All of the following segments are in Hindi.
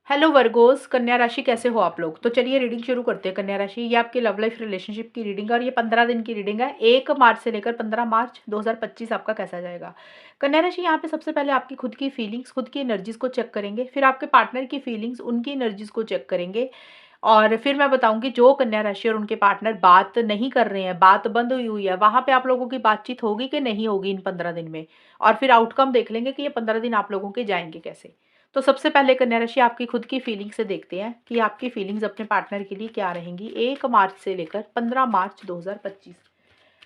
हेलो वर्गोस, कन्या राशि कैसे हो आप लोग। तो चलिए रीडिंग शुरू करते हैं। कन्या राशि, ये आपकी लव लाइफ रिलेशनशिप की रीडिंग है और ये 15 दिन की रीडिंग है। 1 मार्च से लेकर 15 मार्च 2025 आपका कैसा जाएगा। कन्या राशि, यहाँ पे सबसे पहले आपकी खुद की फीलिंग्स, खुद की एनर्जीज को चेक करेंगे, फिर आपके पार्टनर की फीलिंग्स, उनकी एनर्जीज को चेक करेंगे और फिर मैं बताऊंगी जो कन्या राशि और उनके पार्टनर बात नहीं कर रहे हैं, बात बंद हुई हुई है, वहां पे आप लोगों की बातचीत होगी कि नहीं होगी इन 15 दिन में। और फिर आउटकम देख लेंगे कि ये 15 दिन आप लोगों के जाएंगे कैसे। तो सबसे पहले कन्या राशि, आपकी खुद की फीलिंग से देखते हैं कि आपकी फीलिंग्स अपने पार्टनर के लिए क्या रहेंगी 1 मार्च से लेकर 15 मार्च 2025।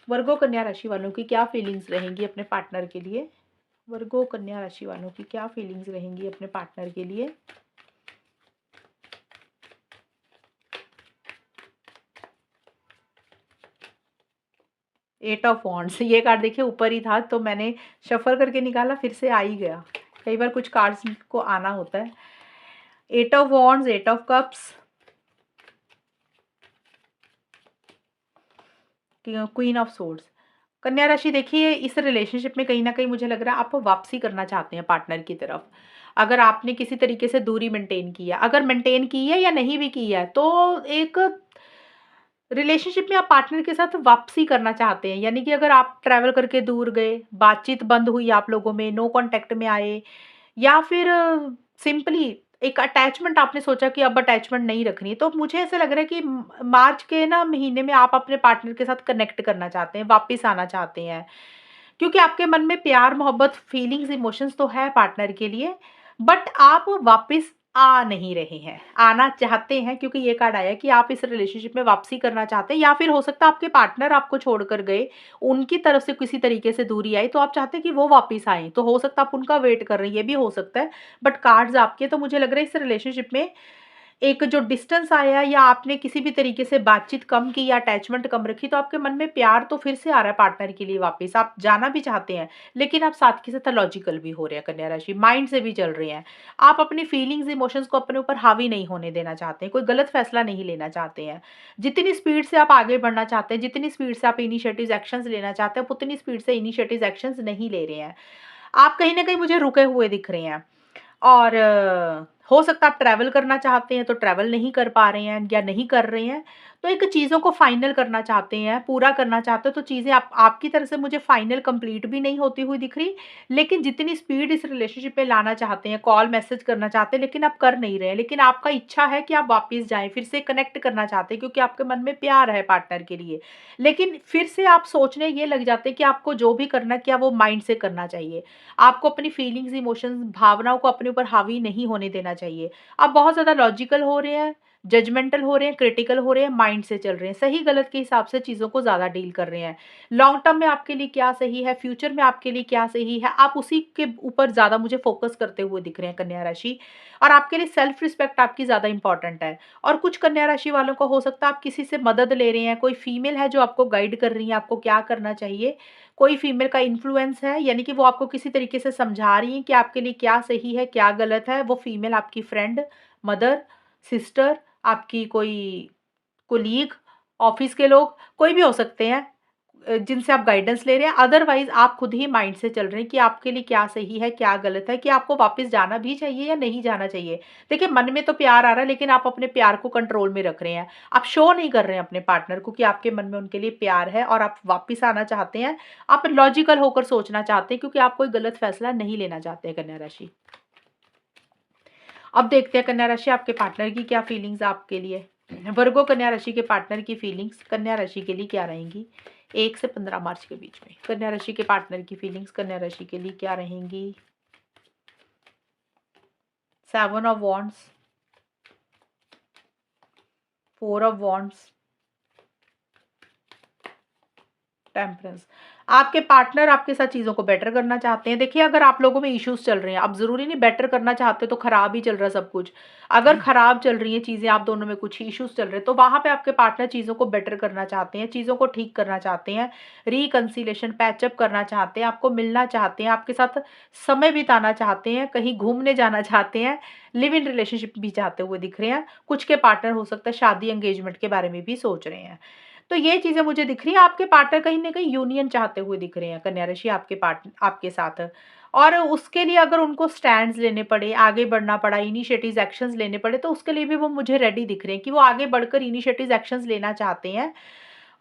वर्गो कन्या राशि वालों की क्या फीलिंग्स रहेंगी अपने पार्टनर के लिए। वर्गो कन्या राशि वालों की क्या फीलिंग्स रहेंगी अपने पार्टनर के लिए। एट ऑफ वॉन्ड्स, ये कार्ड देखिए ऊपर ही था तो मैंने शफल करके निकाला, फिर से आ ही गया। कई बार कुछ कार्ड्स को आना होता है। Eight of wands, eight of cups, queen of swords. कन्या राशि, देखिए इस रिलेशनशिप में कहीं ना कहीं मुझे लग रहा है आप वापसी करना चाहते हैं पार्टनर की तरफ। अगर आपने किसी तरीके से दूरी मेंटेन की है, अगर मेंटेन की है या नहीं भी की है, तो एक रिलेशनशिप में आप पार्टनर के साथ वापसी करना चाहते हैं। यानी कि अगर आप ट्रैवल करके दूर गए, बातचीत बंद हुई आप लोगों में, नो कांटेक्ट में आए, या फिर सिंपली एक अटैचमेंट आपने सोचा कि अब अटैचमेंट नहीं रखनी है, तो मुझे ऐसा लग रहा है कि मार्च के ना महीने में आप अपने पार्टनर के साथ कनेक्ट करना चाहते हैं, वापस आना चाहते हैं। क्योंकि आपके मन में प्यार, मोहब्बत, फीलिंग्स, इमोशंस तो है पार्टनर के लिए, बट आप वापस आ नहीं रहे हैं। आना चाहते हैं क्योंकि ये कार्ड आया कि आप इस रिलेशनशिप में वापसी करना चाहते हैं, या फिर हो सकता है आपके पार्टनर आपको छोड़कर गए, उनकी तरफ से किसी तरीके से दूरी आई तो आप चाहते हैं कि वो वापस आए, तो हो सकता है आप उनका वेट कर रहे हैं, ये भी हो सकता है। बट कार्ड्स आपके, तो मुझे लग रहा है इस रिलेशनशिप में एक जो डिस्टेंस आया या आपने किसी भी तरीके से बातचीत कम की या अटैचमेंट कम रखी, तो आपके मन में प्यार तो फिर से आ रहा है पार्टनर के लिए वापस, आप जाना भी चाहते हैं। लेकिन आप साथ के साथ लॉजिकल भी हो रहे हैं कन्या राशि, माइंड से भी चल रहे हैं। आप अपनी फीलिंग्स, इमोशंस को अपने ऊपर हावी नहीं होने देना चाहते हैं, कोई गलत फैसला नहीं लेना चाहते हैं। जितनी स्पीड से आप आगे बढ़ना चाहते हैं, जितनी स्पीड से आप इनिशिएटिव एक्शंस लेना चाहते हैं, उतनी स्पीड से इनिशिएटिव एक्शंस नहीं ले रहे हैं। आप कहीं ना कहीं मुझे रुके हुए दिख रहे हैं। और हो सकता है आप ट्रैवल करना चाहते हैं तो ट्रैवल नहीं कर पा रहे हैं या नहीं कर रहे हैं। तो एक चीज़ों को फाइनल करना चाहते हैं, पूरा करना चाहते हैं, तो चीज़ें आप आपकी तरफ से मुझे फाइनल कंप्लीट भी नहीं होती हुई दिख रही। लेकिन जितनी स्पीड इस रिलेशनशिप में लाना चाहते हैं, कॉल मैसेज करना चाहते हैं, लेकिन आप कर नहीं रहे हैं। लेकिन आपका इच्छा है कि आप वापस जाएँ, फिर से कनेक्ट करना चाहते हैं क्योंकि आपके मन में प्यार है पार्टनर के लिए। लेकिन फिर से आप सोचने ये लग जाते हैं कि आपको जो भी करना है, क्या वो माइंड से करना चाहिए। आपको अपनी फीलिंग्स, इमोशंस, भावनाओं को अपने ऊपर हावी नहीं होने देना चाहिए। आप बहुत ज़्यादा लॉजिकल हो रहे हैं, जजमेंटल हो रहे हैं, क्रिटिकल हो रहे हैं, माइंड से चल रहे हैं, सही गलत के हिसाब से चीज़ों को ज़्यादा डील कर रहे हैं। लॉन्ग टर्म में आपके लिए क्या सही है, फ्यूचर में आपके लिए क्या सही है, आप उसी के ऊपर ज़्यादा मुझे फोकस करते हुए दिख रहे हैं कन्या राशि। और आपके लिए सेल्फ रिस्पेक्ट आपकी ज़्यादा इंपॉर्टेंट है। और कुछ कन्या राशि वालों को हो सकता है आप किसी से मदद ले रहे हैं, कोई फीमेल है जो आपको गाइड कर रही है आपको क्या करना चाहिए। कोई फीमेल का इन्फ्लुएंस है, यानी कि वो आपको किसी तरीके से समझा रही है कि आपके लिए क्या सही है, क्या गलत है। वो फीमेल आपकी फ्रेंड, मदर, सिस्टर, आपकी कोई कोलीग, ऑफिस के लोग, कोई भी हो सकते हैं जिनसे आप गाइडेंस ले रहे हैं। अदरवाइज आप खुद ही माइंड से चल रहे हैं कि आपके लिए क्या सही है, क्या गलत है, कि आपको वापस जाना भी चाहिए या नहीं जाना चाहिए। देखिए मन में तो प्यार आ रहा है, लेकिन आप अपने प्यार को कंट्रोल में रख रहे हैं। आप शो नहीं कर रहे हैं अपने पार्टनर को कि आपके मन में उनके लिए प्यार है और आप वापस आना चाहते हैं। आप लॉजिकल होकर सोचना चाहते हैं क्योंकि आप कोई गलत फैसला नहीं लेना चाहते हैं कन्या राशि। अब देखते हैं कन्या राशि आपके पार्टनर की क्या फीलिंग्स आपके लिए। वर्गो कन्या राशि के पार्टनर की फीलिंग्स कन्या राशि के लिए क्या रहेंगी 1 से 15 मार्च के बीच में। कन्या राशि के पार्टनर की फीलिंग्स कन्या राशि के लिए क्या रहेंगी। 7 of wands, 4 of wands, temperance. आपके पार्टनर आपके साथ चीज़ों को बेटर करना चाहते हैं। देखिए अगर आप लोगों में इश्यूज चल रहे हैं, अब ज़रूरी नहीं बेटर करना चाहते तो खराब ही चल रहा है सब कुछ। अगर खराब चल रही हैं चीज़ें, आप दोनों में कुछ इश्यूज चल रहे हैं, तो वहाँ पे आपके पार्टनर चीज़ों को बेटर करना चाहते हैं, चीज़ों को ठीक करना चाहते हैं, रिकंसिलेशन, पैचअप करना चाहते हैं, आपको मिलना चाहते हैं, आपके साथ समय बिताना चाहते हैं, कहीं घूमने जाना चाहते हैं, लिव इन रिलेशनशिप भी चाहते हुए दिख रहे हैं। कुछ के पार्टनर हो सकता है शादी, एंगेजमेंट के बारे में भी सोच रहे हैं। तो ये चीज़ें मुझे दिख रही है। आपके पार्टनर कहीं न कहीं यूनियन चाहते हुए दिख रहे हैं कन्या राशि आपके साथ। और उसके लिए अगर उनको स्टैंड्स लेने पड़े, आगे बढ़ना पड़ा, इनिशिएटिव्स, एक्शंस लेने पड़े, तो उसके लिए भी वो मुझे रेडी दिख रहे हैं कि वो आगे बढ़कर इनिशिएटिव्स, एक्शंस लेना चाहते हैं।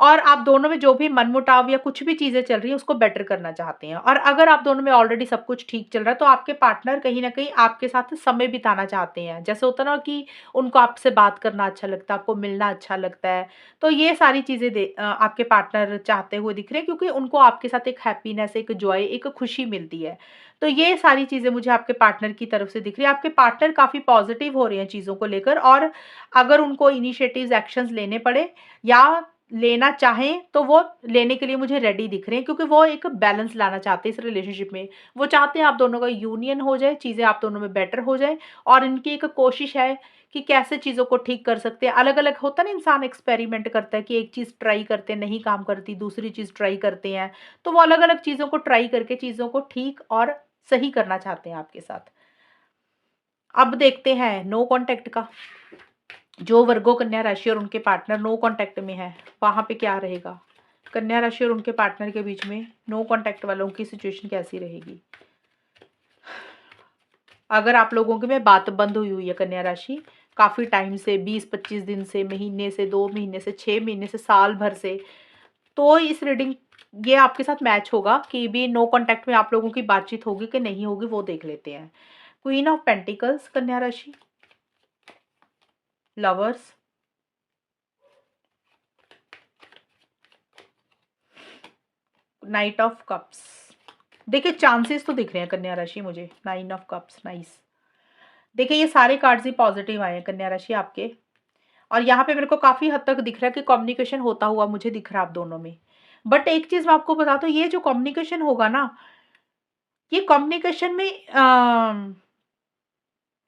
और आप दोनों में जो भी मनमुटाव या कुछ भी चीज़ें चल रही हैं, उसको बेटर करना चाहते हैं। और अगर आप दोनों में ऑलरेडी सब कुछ ठीक चल रहा है, तो आपके पार्टनर कहीं न कहीं आपके साथ समय बिताना चाहते हैं। जैसे होता है ना कि उनको आपसे बात करना अच्छा लगता है, आपको मिलना अच्छा लगता है। तो ये सारी चीज़ें आपके पार्टनर चाहते हुए दिख रहे हैं, क्योंकि उनको आपके साथ एक हैप्पीनेस, एक जॉय, एक खुशी मिलती है। तो ये सारी चीज़ें मुझे आपके पार्टनर की तरफ से दिख रही है। आपके पार्टनर काफ़ी पॉज़िटिव हो रहे हैं चीज़ों को लेकर, और अगर उनको इनिशिएटिव्स, एक्शंस लेने पड़े या लेना चाहें, तो वो लेने के लिए मुझे रेडी दिख रहे हैं, क्योंकि वो एक बैलेंस लाना चाहते हैं इस रिलेशनशिप में। वो चाहते हैं आप दोनों का यूनियन हो जाए, चीज़ें आप दोनों में बेटर हो जाएँ, और इनकी एक कोशिश है कि कैसे चीज़ों को ठीक कर सकते हैं। अलग-अलग होता है ना, इंसान एक्सपेरिमेंट करता है कि एक चीज़ ट्राई करते हैं, नहीं काम करती, दूसरी चीज़ ट्राई करते हैं। तो वो अलग-अलग चीज़ों को ट्राई करके चीज़ों को ठीक और सही करना चाहते हैं आपके साथ। अब देखते हैं नो कॉन्टैक्ट का। जो वर्गो, कन्या राशि और उनके पार्टनर नो कॉन्टैक्ट में है, वहाँ पे क्या रहेगा? कन्या राशि और उनके पार्टनर के बीच में नो कॉन्टैक्ट वालों की सिचुएशन कैसी रहेगी? अगर आप लोगों की में बात बंद हुई है कन्या राशि, काफ़ी टाइम से, 20-25 दिन से, महीने से, 2 महीने से, 6 महीने से, साल भर से, तो इस रीडिंग ये आपके साथ मैच होगा कि भी नो कॉन्टैक्ट में आप लोगों की बातचीत होगी कि नहीं होगी, वो देख लेते हैं। क्वीन ऑफ पेंटिकल्स कन्या राशि, लवर्स, नाइट ऑफ कप्स। देखिए चांसेस तो दिख रहे हैं कन्या राशि मुझे, 9 ऑफ कप्स, नाइस। देखिए ये सारे कार्ड्स ही पॉजिटिव आए हैं कन्या राशि आपके, और यहाँ पे मेरे को काफ़ी हद तक दिख रहा है कि कम्युनिकेशन होता हुआ मुझे दिख रहा है आप दोनों में। बट एक चीज़ मैं आपको बता दूँ, ये जो कम्युनिकेशन होगा ना, ये कम्युनिकेशन में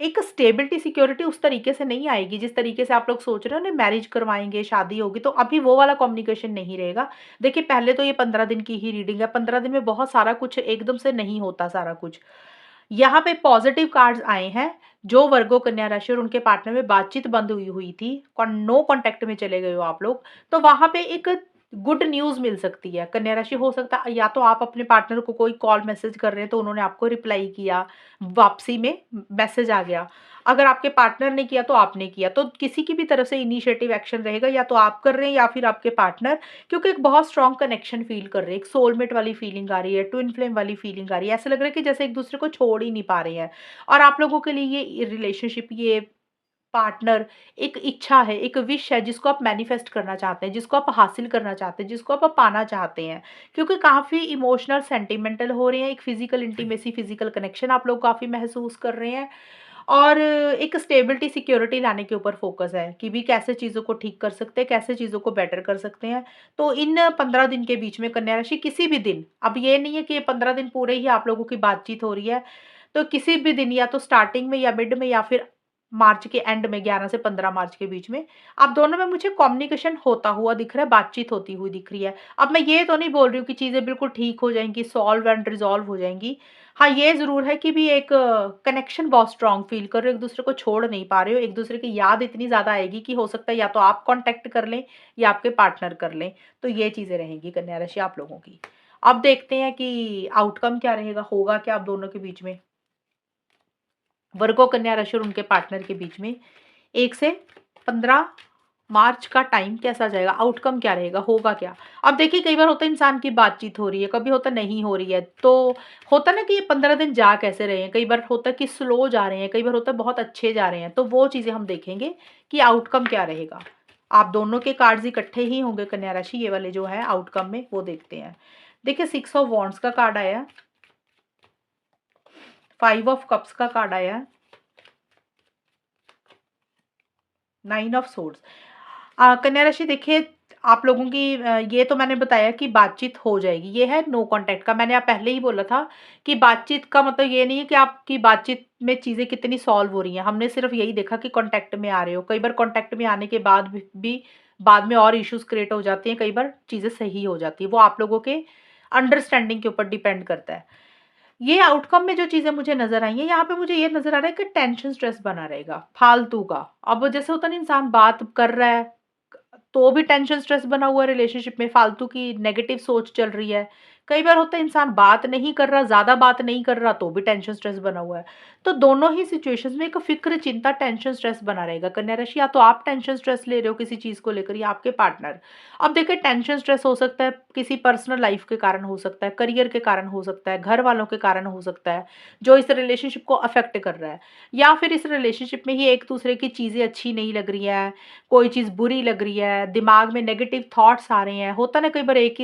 एक स्टेबिलिटी, सिक्योरिटी उस तरीके से नहीं आएगी जिस तरीके से आप लोग सोच रहे हो ना, मैरिज करवाएँगे, शादी होगी, तो अभी वो वाला कम्युनिकेशन नहीं रहेगा। देखिए पहले तो ये 15 दिन की ही रीडिंग है, 15 दिन में बहुत सारा कुछ एकदम से नहीं होता सारा कुछ। यहाँ पे पॉजिटिव कार्ड्स आए हैं, जो वर्गो, कन्या राशि और उनके पार्टनर में बातचीत बंद हुई हुई थी, नो कॉन्टैक्ट में चले गए हो आप लोग, तो वहाँ पे एक गुड न्यूज़ मिल सकती है। कन्या राशि, हो सकता है या तो आप अपने पार्टनर को कोई कॉल, मैसेज कर रहे हैं, तो उन्होंने आपको रिप्लाई किया, वापसी में मैसेज आ गया। अगर आपके पार्टनर ने किया तो आपने किया, तो किसी की भी तरफ से इनिशिएटिव एक्शन रहेगा, या तो आप कर रहे हैं या फिर आपके पार्टनर, क्योंकि एक बहुत स्ट्रॉन्ग कनेक्शन फ़ील कर रहे हैं, एक सोलमेट वाली फीलिंग आ रही है, ट्विन फ्लेम वाली फीलिंग आ रही है। ऐसा लग रहा है कि जैसे एक-दूसरे को छोड़ ही नहीं पा रहे हैं, और आप लोगों के लिए ये रिलेशनशिप, ये पार्टनर एक इच्छा है, एक विश है, जिसको आप मैनिफेस्ट करना चाहते हैं, जिसको आप हासिल करना चाहते हैं, जिसको आप पाना चाहते हैं। क्योंकि काफ़ी इमोशनल, सेंटिमेंटल हो रहे हैं, एक फिज़िकल इंटीमेसी, फिज़िकल कनेक्शन आप लोग काफ़ी महसूस कर रहे हैं, और एक स्टेबिलिटी, सिक्योरिटी लाने के ऊपर फ़ोकस है कि भी कैसे चीज़ों को ठीक कर सकते हैं, कैसे चीज़ों को बेटर कर सकते हैं। तो इन 15 दिन के बीच में कन्या राशि किसी भी दिन, अब ये नहीं है कि ये 15 दिन पूरे ही आप लोगों की बातचीत हो रही है, तो किसी भी दिन, या तो स्टार्टिंग में या मिड में या फिर मार्च के एंड में, 11 से 15 मार्च के बीच में, आप दोनों में मुझे कम्युनिकेशन होता हुआ दिख रहा है, बातचीत होती हुई दिख रही है। अब मैं ये तो नहीं बोल रही हूँ कि चीज़ें बिल्कुल ठीक हो जाएँगी, सॉल्व एंड रिज़ॉल्व हो जाएँगी। हाँ, ये ज़रूर है कि भी एक कनेक्शन बहुत स्ट्रॉन्ग फ़ील कर रहे हो, एक-दूसरे को छोड़ नहीं पा रहे हो, एक-दूसरे की याद इतनी ज़्यादा आएगी कि हो सकता है या तो आप कॉन्टैक्ट कर लें या आपके पार्टनर कर लें। तो ये चीज़ें रहेंगी कन्या राशि आप लोगों की। अब देखते हैं कि आउटकम क्या रहेगा, होगा क्या आप दोनों के बीच में? वर्गो, कन्या राशि और उनके पार्टनर के बीच में 1 से 15 मार्च का टाइम कैसा जाएगा? आउटकम क्या रहेगा? होगा क्या? अब देखिए कई बार होता है इंसान की बातचीत हो रही है, कभी होता है नहीं हो रही है, तो होता है ना कि ये 15 दिन जा कैसे रहे हैं? कई बार होता है कि स्लो जा रहे हैं, कई बार होता है बहुत अच्छे जा रहे हैं, तो वो चीज़ें हम देखेंगे कि आउटकम क्या रहेगा। आप दोनों के कार्ड्स इकट्ठे ही होंगे कन्या राशि, ये वाले जो हैं आउटकम में, वो देखते हैं। देखिए 6 ऑफ वॉन्ड्स का कार्ड आया है, 5 ऑफ कप्स का कार्ड आया है, 9 ऑफ सोर्ड्स। कन्या राशि देखिए, आप लोगों की ये तो मैंने बताया कि बातचीत हो जाएगी, ये है नो कॉन्टैक्ट का। मैंने आप पहले ही बोला था कि बातचीत का मतलब ये नहीं है कि आपकी बातचीत में चीज़ें कितनी सॉल्व हो रही हैं। हमने सिर्फ़ यही देखा कि कॉन्टैक्ट में आ रहे हो। कई बार कॉन्टैक्ट में आने के बाद भी बाद में और इश्यूज़ क्रिएट हो जाती हैं, कई बार चीज़ें सही हो जाती हैं। वो आप लोगों के अंडरस्टैंडिंग के ऊपर डिपेंड करता है। ये आउटकम में जो चीज़ें मुझे नज़र आई हैं, यहाँ पे मुझे ये नज़र आ रहा है कि टेंशन, स्ट्रेस बना रहेगा, फालतू का। अब जैसे होता है ना, इंसान बात कर रहा है, तो भी टेंशन, स्ट्रेस बना हुआ है रिलेशनशिप में, फालतू की नेगेटिव सोच चल रही है, कई बार होता है इंसान बात नहीं कर रहा, ज़्यादा बात नहीं कर रहा तो भी टेंशन स्ट्रेस बना हुआ है। तो दोनों ही सिचुएशंस में एक फ़िक्र, चिंता, टेंशन स्ट्रेस बना रहेगा। कन्या राशि, या तो आप टेंशन स्ट्रेस ले रहे हो किसी चीज़ को लेकर या आपके पार्टनर। अब देखिए, टेंशन स्ट्रेस हो सकता है किसी पर्सनल लाइफ़ के कारण हो सकता है, करियर के कारण हो सकता है, घर वालों के कारण हो सकता है, जो इस रिलेशनशिप को अफ़ेक्ट कर रहा है। या फिर इस रिलेशनशिप में ही एक-दूसरे की चीज़ें अच्छी नहीं लग रही हैं, कोई चीज़ बुरी लग रही है, दिमाग में नेगेटिव थॉट्स आ रहे हैं। होता है ना, कई बार एक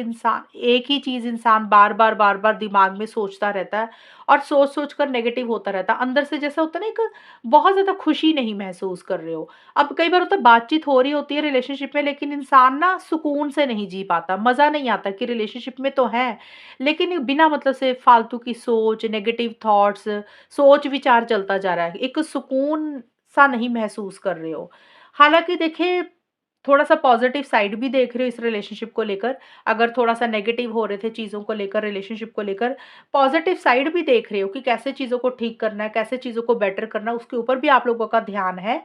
ही चीज़ इंसान बार-बार, बार-बार दिमाग में सोचता रहता है और सोच-सोच कर नेगेटिव होता रहता है। अंदर से जैसा होता है ना, एक बहुत ज़्यादा खुशी नहीं महसूस कर रहे हो। अब कई बार होता है बातचीत हो रही होती है रिलेशनशिप में, लेकिन इंसान ना सुकून से नहीं जी पाता। मज़ा नहीं आता कि रिलेशनशिप में तो हैं, लेकिन बिना मतलब से फालतू की सोच, नेगेटिव थॉट्स, सोच-विचार चलता जा रहा है। एक सुकून सा नहीं महसूस कर रहे हो। हालाँकि देखिए, थोड़ा-सा पॉज़िटिव साइड भी देख रहे हो इस रिलेशनशिप को लेकर। अगर थोड़ा-सा नेगेटिव हो रहे थे चीज़ों को लेकर, रिलेशनशिप को लेकर, पॉज़िटिव साइड भी देख रहे हो कि कैसे चीज़ों को ठीक करना है, कैसे चीज़ों को बेटर करना है, उसके ऊपर भी आप लोगों का ध्यान है।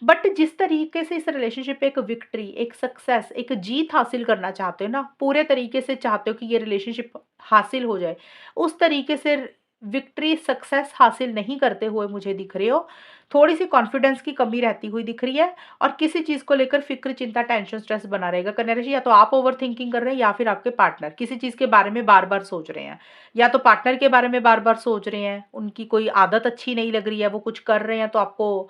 बट जिस तरीके से इस रिलेशनशिप पे एक विक्ट्री, एक सक्सेस, एक जीत हासिल करना चाहते हो ना, पूरे तरीके से चाहते हो कि ये रिलेशनशिप हासिल हो जाए, उस तरीके से विक्ट्री, सक्सेस हासिल नहीं करते हुए मुझे दिख रहे हो। थोड़ी-सी कॉन्फिडेंस की कमी रहती हुई दिख रही है और किसी चीज़ को लेकर फ़िक्र, चिंता, टेंशन, स्ट्रेस बना रहेगा। कन्या राशि, या तो आप ओवरथिंकिंग कर रहे हैं या फिर आपके पार्टनर किसी चीज़ के बारे में बार-बार सोच रहे हैं। या तो पार्टनर के बारे में बार-बार सोच रहे हैं, उनकी कोई आदत अच्छी नहीं लग रही है, वो कुछ कर रहे हैं तो आपको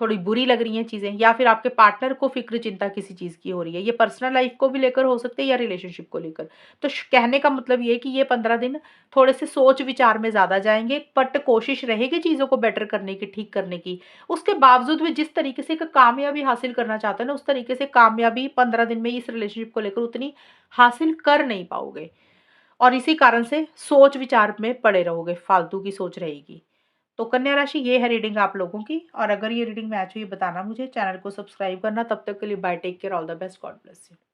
थोड़ी बुरी लग रही हैं चीज़ें, या फिर आपके पार्टनर को फ़िक्र, चिंता किसी चीज़ की हो रही है। ये पर्सनल लाइफ़ को भी लेकर हो सकती है या रिलेशनशिप को लेकर। तो श कहने का मतलब ये है कि ये 15 दिन थोड़े-से सोच-विचार में ज़्यादा जाएँगे, बट कोशिश रहेगी चीज़ों को बेटर करने की, ठीक करने की। उसके बावजूद भी जिस तरीके से एक कामयाबी हासिल करना चाहते हैं ना, उस तरीके से कामयाबी 15 दिन में इस रिलेशनशिप को लेकर उतनी हासिल कर नहीं पाओगे। और इसी कारण से सोच-विचार में पड़े रहोगे, फालतू की सोच रहेगी। तो कन्या राशि, ये है रीडिंग आप लोगों की। और अगर ये रीडिंग मैच हुई बताना मुझे, चैनल को सब्सक्राइब करना। तब तक के लिए bye, take care, all the best, God bless you.